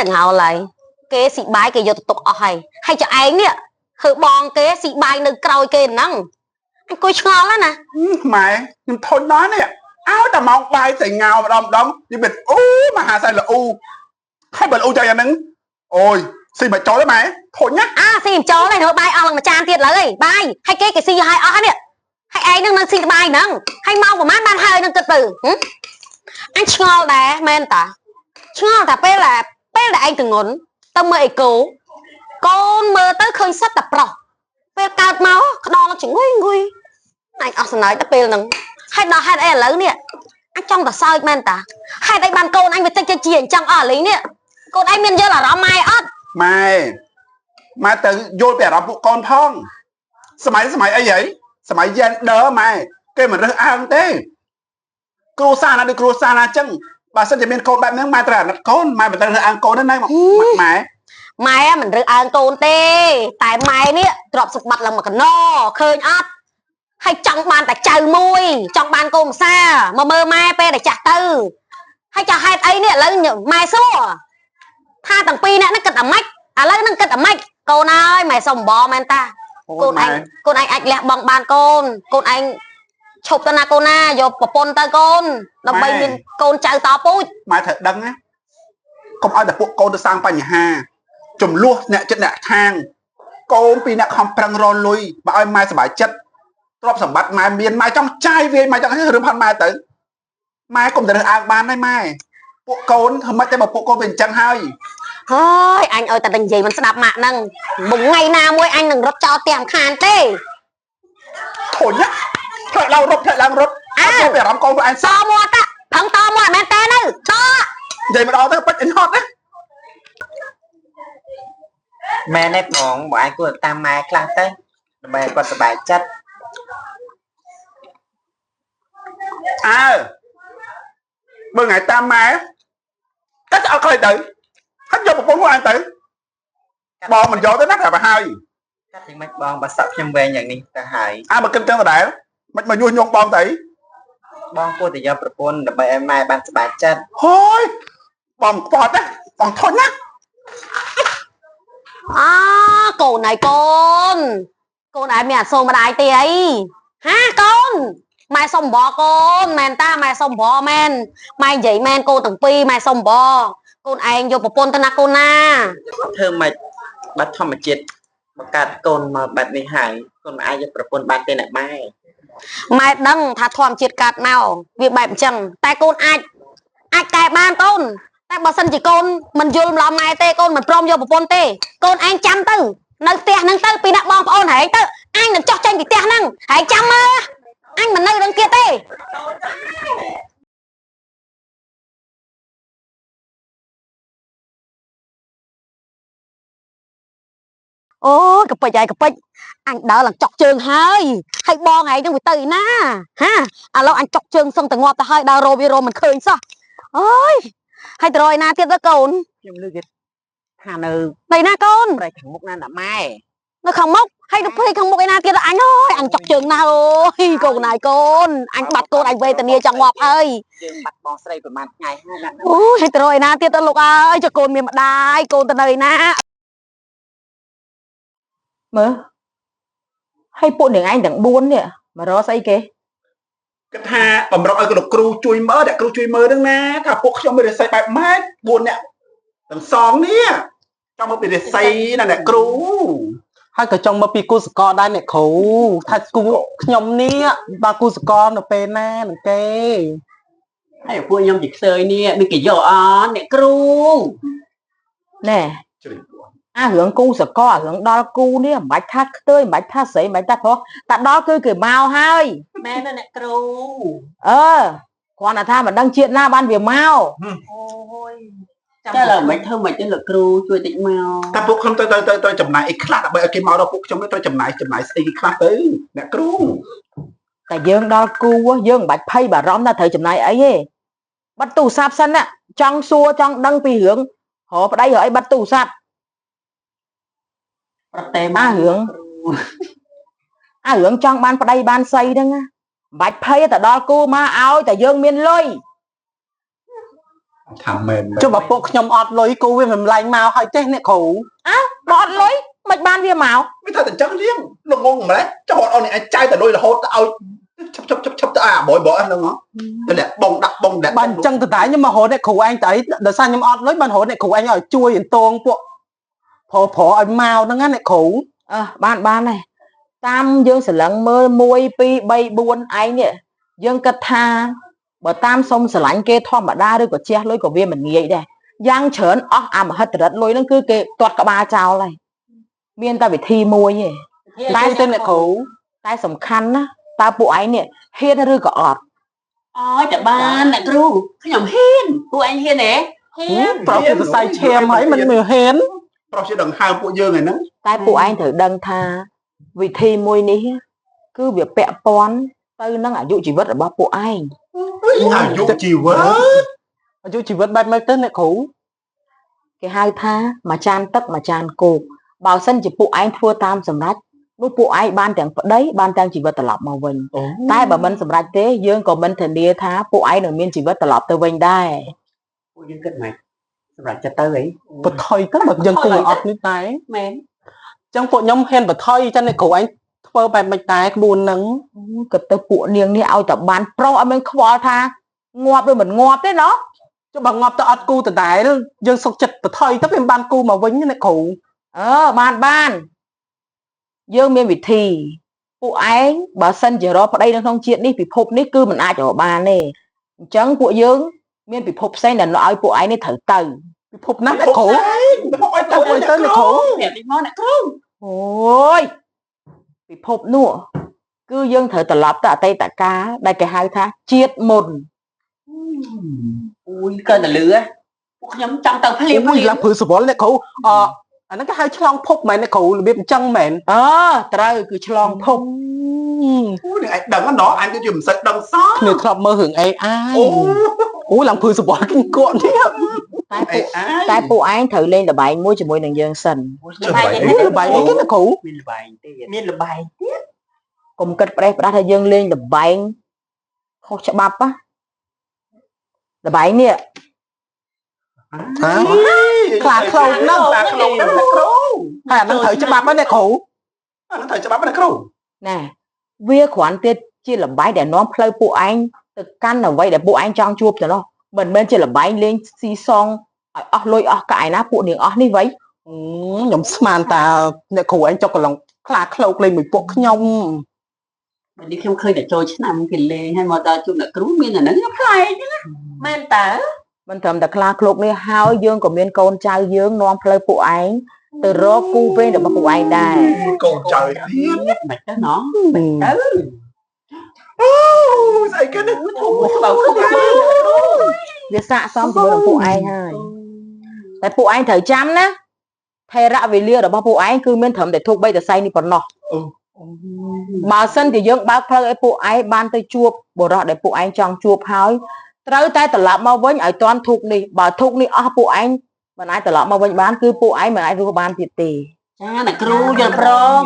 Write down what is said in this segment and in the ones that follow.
chẳng hào lại kế xị bái kế vô tục ở hay cho anh nè khử bong kế xị bái nơi cày kế nắng anh coi ngon lắm nè mày thôi nói nè áo tao mong bay thì ngào mà đom đi bịt mà hà sai là hay bịt cho nhà nứng ôi xì mày chó đấy mày thôi nhá xì chó này nó bay lần mà chan thiệt lấy bay hay kế cái xì hai ở nè hay anh nâng xì bay nâng hay mau của mát ban hơi nâng từ từ anh ngon đá men ta ngon ta bé là anh từng ngốn tao mày cố con mơ tới khơi sắt tập rò bé cao máu đo nó chỉ nguy anh ở sân nói ta bé nâng hay đo hay đây là lớn nè anh trong ta sao men ta hay đây ban con anh phải chơi chuyện chẳng ở lý nè con anh miền dơ là rõ mai ớt mày tự vô bẻ ra bộ con phong sਮਾយអីvậy sਮਾយgian đỡ mày cái mà rớt ăn thế cua sa nó đi cua sa na chân bà sẽ miền con bạn nướng mai trả con mày mình rớt ăn con đến đây mày mình rớt ăn con tê tại mày nè drop sụp mặt là một cái no khơi ớt hay trong ban tại trời mui trong ban cùng xa mà mơ mai pe để chặt tư hay cho hai ấy nè lấy mai xua tha thằng pi nè nó cật ở mách lấy nó cật ở mách cô ơi mày sống bò men ta con anh lẹ bằng bàn con anh chụp ta na cô na vô pon ta con nó bay miền con chơi to pui mày thật đắng á không ai đặt bộ con được sang bánh hà chùm lúa nè chất nè thang con pi nè không prang ron lui bà ơi mai sải chấtรอบสมบัติmai miền mai trong chai về mai trong cái rừngพันmai tới mai cũng được ăn ban đấy mai bộ con không phải một bộ con bình chân hơi thôi anh ơi ta tình gì mình sẽ đạp mạng nâng bụng ngày nào mỗi anh đừng rút cho tiền khàn tê thôi nhá thật lâu rút phải làm con của anh to mua ta thằng to mua men tê nữa to vậy mà đó tới bắt anh hot đấy mẹ nếp mỏng bọn anh của tam mai khăn tới mẹ còn sờ bài chất bữa ngày tam mai cách ở coi tử hết vô một con của anh tử bò mình vô tới nát là bà hai cách thì mấy bòn bà sắp trong về nhận đi ta hại mà kinh chân là đại mà vui nhung bòn tỷ bòn cô thì do propon là bởi em mai ban sờ bài chất thôi bòn bọt á bòn thôi nhá cổ này con ai mẹ xông mà đại tì ấy ha con mai xong bò con men ta mai xong bò men mai vậy men cô từng pi mai xong bò con anh vô pon ta na cô na thơm mạch bắt thom mà chết mà cắt con mà bắt đi hại con ai cho propon ban tên lại mai đăng thà thòm chết cắt nào việc bẹp chẳng tay con ai cài ban con tay bà sân chỉ con mình vô làm mai tê con mình prom vô pon tê con anh chăm tư nơi tè nâng tư pi đặt bom ôn hãy tư anh đừng cho tranh bị tè nâng hãy chăm anh mình nơi đằng kia tê ô cái bịch anh đỡ là chọc trường hơi hay bo ngày trong tây na ha lâu anh chọc trường xong từ ngọt ta hơi đào rô mình khơi sao ôi hay rồi na tiết đó con hà nữ đây na con đây thằng múc na là mai nó không mốc hay nó không mốc cái na kia là anh ơi anh chọc trường nào ơi cô này con anh bắt con anh về tình yêu trong ngọt ơi bắt bò xây của mặt ngày ôi hay rồi na tiết đó lục ơi cho con miền mặt đai con từ đây na mơ hay bộ đường anh đừng buôn nè mà đó say kì cái tha bẩm rộng cái độc cừu chui mỡ để cừu chui mỡ đứng na thà bộ trong bây giờ say bẹp mát buồn nè đằng sòng nè trong bây giờ say là nè cừu hay cái trong mà pi cô score đây nè khẩu thay cô nhom nè ba cô score nó pe na nó kê hay cô nhom dịch sơi nè đừng kể dọ nè cừu nè hướng cu sợ co hướng đo cu nè bạch thác tươi bạch thác sấy bạch thác thôi ta đó cứ cười mau hai mẹ nó nè cừu còn là tha mà đăng chuyện na ban việc mau chắc là mấy thơm mày tên là cừu chui tịnh mau ta bộ không tôi chậm lại khác là bây giờ cái màu đó bộ trong đó tôi chậm lại cái khác tới nè cừu tại dương đo cu dương bạch phay bà rõm ra thời chậm này ấy bắt tù sạp sân á trong xua trong đăng vì hướng họ ở đây hỏi bắt tù sạp hướng trong ban đây ban xây đó bạch phay tại đó cô ma áo tại dương miền lôi ថាមែន ចុះបើពួកខ្ញុំអត់លុយគូវាមិនឡាញមកហើយទេអ្នកគ្រូ បើអត់លុយមិនបានវាមក វាថាតែចឹងលៀងលោកងងម្លេះចុះអត់អូនឯងចាយតែលុយរហូតទៅឲ្យឈប់ទៅអាបយហ្នឹងទៅលាក់បងដាក់បងដាក់ បានអញ្ចឹងតើតែខ្ញុំមករត់អ្នកគ្រូឯងទៅអីដោយសារខ្ញុំអត់លុយបានរត់អ្នកគ្រូឯងឲ្យជួយអន្តងពួកប្រុសឲ្យមកហ្នឹងណាអ្នកគ្រូ បានហើយតាមយើងស្រឡឹងមើល1 2 3 4ឯងនេះយើងគិតថាបើតាមសុំស្រឡាញ់គេធម្មតាឬក៏ជះលុយក៏វាមិនងាយដែរយ៉ាងច្រើនអស់អាមហិទ្ធិរិទ្ធលុយហ្នឹងគឺគេទាត់ក្បាលចោលហើយមានតែវិធីមួយទេ តែទៅអ្នកគ្រូ តែសំខាន់ណាតើពួកឯងនេះហ៊ានឬក៏អត់ អើយតែបានអ្នកគ្រូខ្ញុំហ៊ានពួកឯងហ៊ានទេហ៊ាន ប្រុសជាសរសៃឈាមហើយមិនមើលហ៊ាន ប្រុសជាដង្ហើមពួកយើងហ្នឹង តែពួកឯងត្រូវដឹងថាវិធីមួយនេះគឺវាពាក់ព័ន្ធទៅនឹងអាយុជីវិតរបស់ពួកឯង អាយុជីវិត អាយុជីវិតបែបម៉េចទៅអ្នកគ្រូ គេហៅថាមួយចានទឹកមួយចានគោកបើសិនជាពួកឯងធ្វើតាមសម្រេចនោះពួកឯងបានទាំងប្តីបានទាំងជីវិតត្រឡប់មកវិញតែបើមិនសម្រេចទេយើងក៏មិនធានាថាពួកឯងនឹងមានជីវិតត្រឡប់ទៅវិញដែរ ពួកយើងគិតមិនសម្រាប់ចិត្តទៅអី បថុយទៅបើយើងគួរអត់នេះតែ មែន អញ្ចឹងពួកខ្ញុំហ៊ានបថុយចឹងអ្នកគ្រូឯងធ្វើបែបម៉េចតែក្បួនហ្នឹង ក៏ទៅពួកនាងនេះឲ្យតែបានប្រុសឲ្យមានខ្វល់ថាងាប់ឬមិនងាប់ទេណោះ ចុះបើងាប់ទៅអត់គូដដែលយើងសុកចិត្តបថុយទៅវាមិនបានគូមកវិញអ្នកគ្រូ បានយើងមានវិធីពួកឯងបើសិនជារកប្តីនៅក្នុងជាតិនេះពិភពនេះគឺមិនអាចរកបានទេអញ្ចឹងពួកយើងមានពិភពផ្សេងដែលឲ្យពួកឯងនេះត្រូវទៅ ពិភពណាអ្នកគ្រូ ពិភពឲ្យទៅ ទៅអ្នកគ្រូ ប្រាប់នេះមកអ្នកគ្រូ អូយពិភពនោះគឺយើងត្រូវត្រឡប់ទៅអតីតកាលដែលគេហៅថាជាតិមុន អូយកើតែលឺពួកខ្ញុំចង់ទៅភ្លាម អូយឡើងព្រឺសវល់អ្នកគ្រូអាហ្នឹងគេហៅឆ្លងភពមែនអ្នកគ្រូរបៀបអញ្ចឹងមែន ត្រូវគឺឆ្លងភព អូនឹងឯងដឹងណោះអញគឺជាមិនសូវដឹងសោះ គ្នាធ្លាប់មើលរឿង AI អូ អូឡើងព្រឺសវល់គិញគក់នេះ តែពួកឯងត្រូវលេងល្បែងមួយជាមួយនឹងយើងសិន បាយអីគេអ្នកគ្រូ មានលបាយទេមានលបាយក ុំគិតផ្ដេសផ្ដាស់ថាយើងលេងល្បែងខុសច្បាប់ណាល្បែងនេះ ហ៎ខ្លាឃ្លោកហ្នឹង តាក្នុងហ្នឹងអ្នកគ្រូ ហើយអាហ្នឹងត្រូវច្បាប់ហ្នឹងអ្នកគ្រូ អាហ្នឹងត្រូវច្បាប់ណាគ្រូ ណាវាគ្រាន់តែជាល្បែងដែលនាំផ្លូវពួកឯងទៅកាន់អ្វីដែលពួកឯងចង់ជួបទៅនោះមិនមែនជាល្បែងលេងស៊ីសងឲ្យអស់លុយអស់កាយណាពួកនាងអស់នេះវៃ ខ្ញុំស្មានតាអ្នកគ្រូឯងចុកកន្លងខ្លាឃ្លោកលេងមួយពួកខ្ញុំ បើនេះខ្ញុំឃើញតែចូលឆ្នាំគេលេងហើយមកដល់ជួបអ្នកគ្រូមានអាហ្នឹងប្លែកណាមែនតើ មិនត្រឹមតែខ្លាឃ្លោកនេះហើយយើងក៏មានកូនចៅយើងនាំផ្លូវពួកឯងទៅរកគូវេងរបស់ពួកឯងដែរ កូនចៅទៀត មិនទៅណោះទៅ អូស្អីគេនេះ ធំបោកទៅ វាស័កសមជាមួយនឹងពួកឯងហើយតែពួកឯងត្រូវចាំណាថេរវេលារបស់ពួកឯងគឺមានត្រឹមតែធូប3តសៃនេះប៉ុណ្ណោះបើសិនជាយើងបើកផ្លូវឲ្យពួកឯងបានទៅជួបបុរសដែលពួកឯងចង់ជួបហើយត្រូវតែត្រឡប់មកវិញឲ្យតាន់ធូបនេះបើធូបនេះអស់ពួកឯងមិនអាចត្រឡប់មកវិញបានគឺពួកឯងមិនអាចរស់បានទៀតទេ ចាអ្នកគ្រូយើងព្រម 1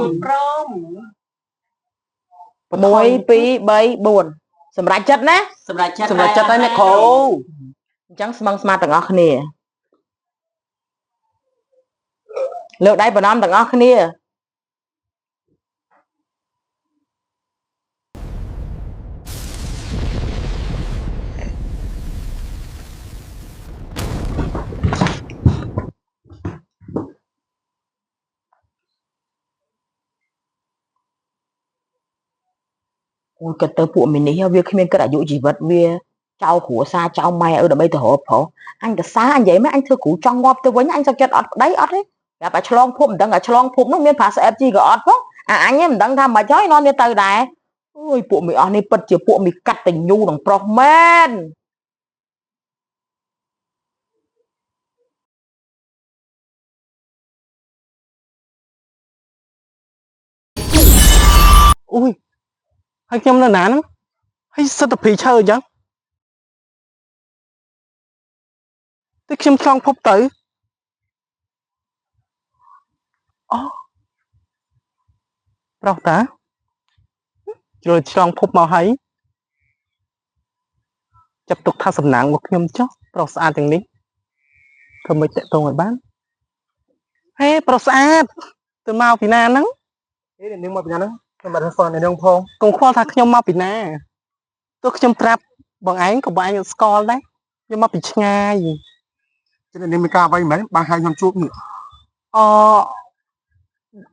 2 3 4សម្រាប់ចិត្តណា សម្រាប់ចិត្ត សម្រាប់ចិត្តហើយអ្នកគ្រូ អញ្ចឹងស្មឹងស្មាតទាំងអស់គ្នាលើកដៃប្រណម្យទាំងអស់គ្នា អូយគិតទៅពួកមីនេះវាគ្មានគិតអាយុជីវិតវាចៅគ្រួសារចៅម៉ែឲ្យដើម្បីទៅរកប្រុសអញកសាអញនិយាយមកអញធ្វើគ្រូចង់ងាប់ទៅវិញអញសុខចិត្តអត់ប្តីអត់ទេប្រាប់ឲ្យឆ្លងភពមិនដឹងថាឆ្លងភពនោះមានប្រាសអេបជីក៏អត់ផងអញមិនដឹងថាមិនហើយនាំវាទៅដែរអូយពួកមីអស់នេះពិតជាពួកមីកាត់តញូនឹងប្រុសមែន អូយហើយខ្ញុំនៅណាហ្នឹងហើយសិទ្ធិភីឈើអញ្ចឹងតែខ្ញុំឆ្លងភពទៅអូប្រុសតាជ្រុលឆ្លងភពមកហើយចាប់ទុកថាសំណាងរបស់ខ្ញុំចុះ ប្រុសស្អាតទាំងនេះធ្វើមិនតេតងឲ្យបានហេប្រុសស្អាតទៅមកពីណាហ្នឹងហេនាងមកពីណាហ្នឹងខ្ញុំបាត់ស្គាល់នាងផងកុំខ្វល់ថាខ្ញុំមកពីណាទោះខ្ញុំប្រាប់បងឯងក៏បងឯងស្គាល់ដែរខ្ញុំមកពីឆ្ងាយចឹងនាងមានការអ្វីមិនបានឲ្យខ្ញុំជួបនេះ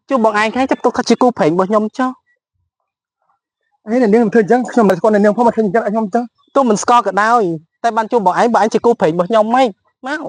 ជួបបងឯងខាងចាប់ទុកថាជាគូប្រេងរបស់ខ្ញុំចុះហេនាងធ្វើអញ្ចឹងខ្ញុំមិនស្គាល់នាងផងមកធ្វើអញ្ចឹងឲ្យខ្ញុំអញ្ចឹងទោះមិនស្គាល់ក៏ដោយតែបានជួបបងឯងជាគូប្រេងរបស់ខ្ញុំហ្មងមក